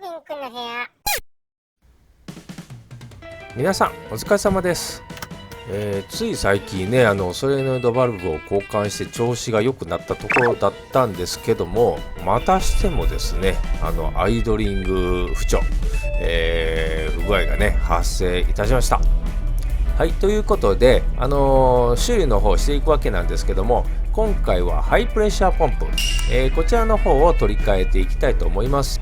ビンくんの部屋。皆さんお疲れ様です。つい最近ねソレノイドバルブを交換して調子が良くなったところだったんですけども、またしてもですねアイドリング不調、不具合がね発生いたしました。はい、ということで、修理の方をしていくわけなんですけども、今回はハイプレッシャーポンプ、こちらの方を取り替えていきたいと思います。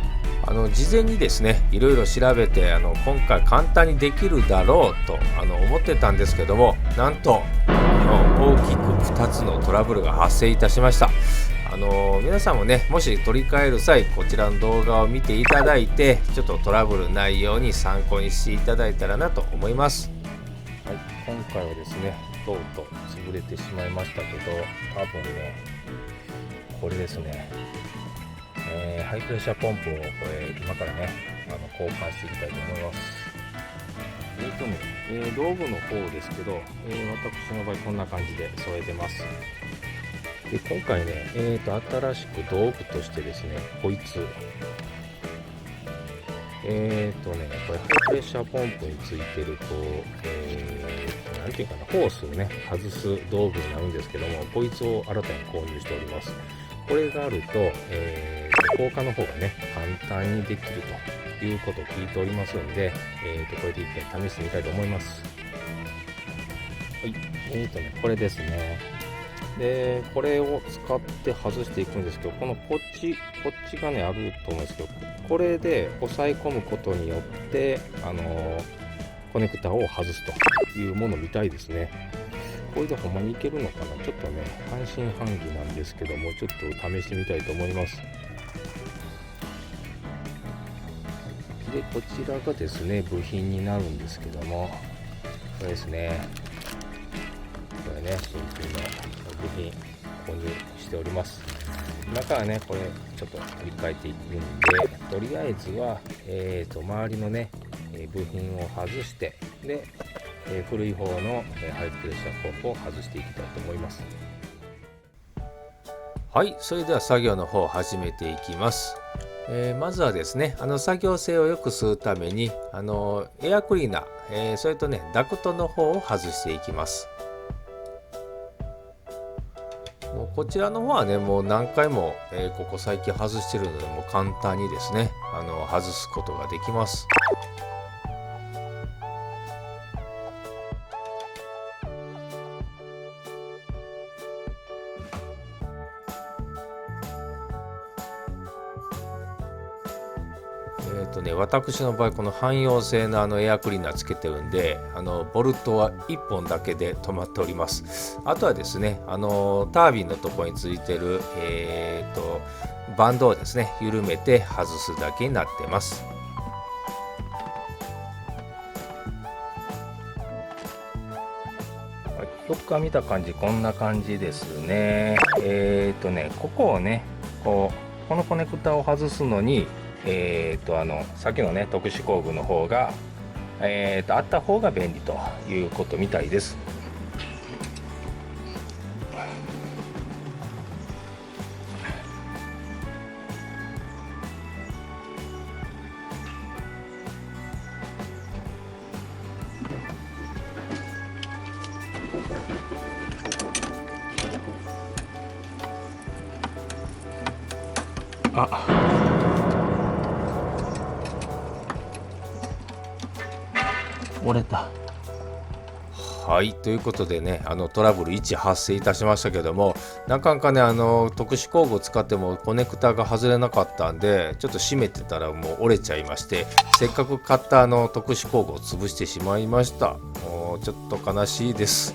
事前にですねいろいろ調べて今回簡単にできるだろうと思ってたんですけども、なんと大きく2つのトラブルが発生いたしました。皆さんもねもし取り替える際こちらの動画を見ていただいて、ちょっとトラブルないように参考にしていただいたらなと思います。はい、今回はですねとうとう潰れてしまいましたけど、多分ねこれですね、ハイプレッシャーポンプを今からね交換していきたいと思います。道具の方ですけど、私の場合こんな感じで添えてます。で今回ね、新しく道具としてですねこいつこれハイプレッシャーポンプについてるなんていうかな、ホースをね外す道具になるんですけども、こいつを新たに購入しております。これがあると、交換の方がね簡単にできるということを聞いておりますので、これで一遍試してみたいと思います。はい、これですね。でこれを使って外していくんですけど、こっちがねあると思うんですけど、これで押さえ込むことによってコネクタを外すというものみたいですね。これでほんまにいけるのかな、ちょっとね半信半疑なんですけども、ちょっと試してみたいと思います。でこちらがですね部品になるんですけども、これですね、これね新品の部品購入しております。今からねこれちょっと取り替えていくんで、とりあえずは周りのね部品を外して、で古い方のハイプレッシャーポンプを外していきたいと思います。はい、それでは作業の方を始めていきます。まずはですね作業性を良くするためにエアクリーナー、それとねダクトの方を外していきます。もうこちらの方はねもう何回も、ここ最近外してるので、もう簡単にですね外すことができます。私の場合この汎用性のエアクリーナーつけてるんで、ボルトは1本だけで止まっております。あとはですねタービンのところについてるバンドをですね緩めて外すだけになってます。はい、よく見た感じこんな感じですね。ここをねこのコネクタを外すのにさっきのね特殊工具の方が、あった方が便利ということみたいです。折れた。はい、ということでねトラブル1発生いたしましたけども、なかなかね特殊工具を使ってもコネクタが外れなかったんで、ちょっと閉めてたらもう折れちゃいまして、せっかく買った特殊工具を潰してしまいました。もうちょっと悲しいです。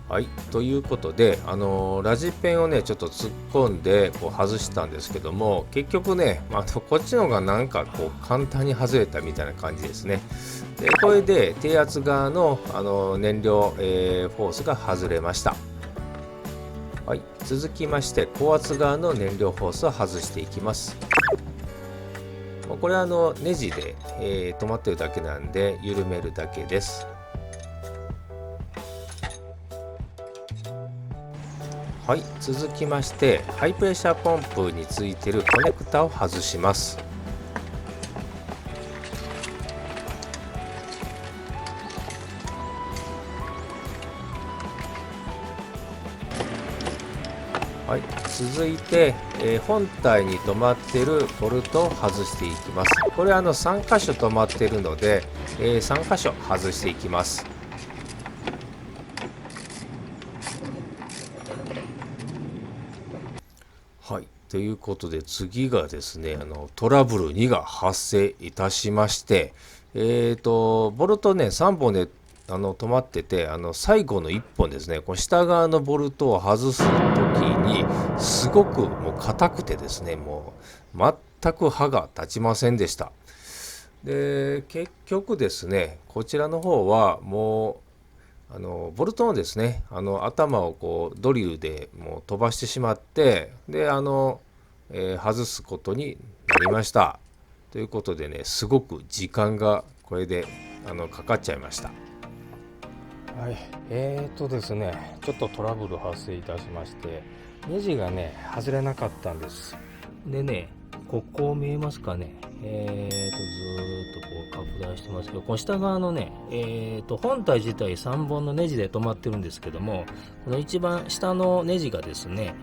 はい、ということでラジペンをねちょっと突っ込んでこう外したんですけども、結局ねこっちの方がなんかこう簡単に外れたみたいな感じですね。でこれで低圧側の燃料、フォースが外れました。はい、続きまして高圧側の燃料フォースを外していきます。これはネジで、止まってるだけなんで緩めるだけです。はい、続きましてハイプレッシャーポンプについているコネクタを外します。はい、続いて、本体に止まっているボルトを外していきます。これ3箇所止まっているので、3箇所外していきます。はい、ということで次がですね、トラブル2が発生いたしまして、ボルトね、3本で止まってて、最後の1本ですね、この下側のボルトを外す時に、すごくもう硬くてですね、もう全く刃が立ちませんでした。で、結局ですね、こちらの方はもう、ボルトのですね頭をこうドリルでもう飛ばしてしまって、で外すことになりました。ということでね、すごく時間がこれでかかっちゃいました。はい、ですね、ちょっとトラブル発生いたしまして、ネジがね外れなかったんです。でね、ここ見えますかね、ずーっとこう拡大してますけど、この下側のね、本体自体3本のネジで止まってるんですけども、この一番下のネジがですね、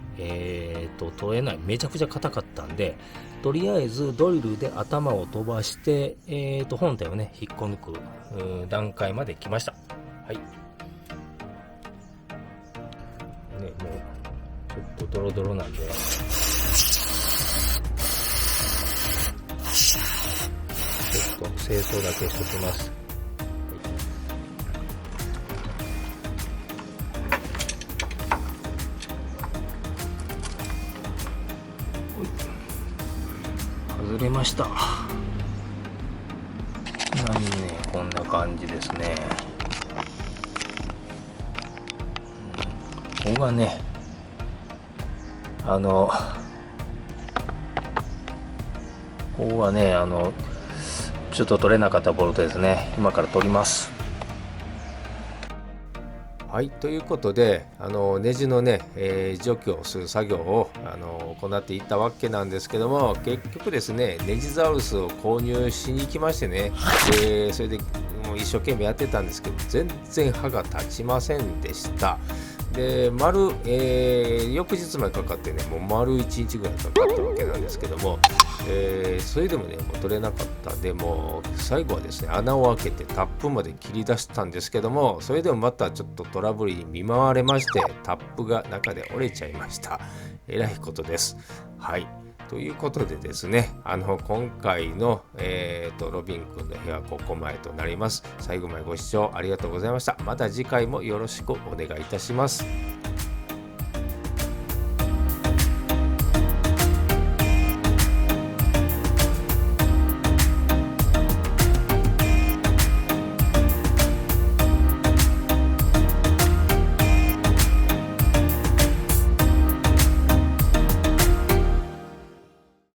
取れない、めちゃくちゃ硬かったんで、とりあえずドリルで頭を飛ばして、本体をね、引っこ抜く段階まで来ました。はい。ね、もう、ちょっとドロドロなんで、ちょっと清掃だけしておきます。外れました。何ね、こんな感じですね。ここがね、ここはね、ちょっと取れなかったボルトですね。今から取ります。はい、ということでネジのね、除去する作業を行っていったわけなんですけども、結局ですね、ネジザウルスを購入しに行きましてね、それでもう一生懸命やってたんですけど、全然刃が立ちませんでした。で翌日までかかってね、もう丸1日ぐらいかかったわけなんですけども、それでもね、もう取れなかったんで、もう最後はですね、穴を開けてタップまで切り出したんですけども、それでもまたちょっとトラブルに見舞われまして、タップが中で折れちゃいました。えらいことです。はい、ということでですね、今回の、ロビン君の部屋はここまでとなります。最後までご視聴ありがとうございました。また次回もよろしくお願いいたします。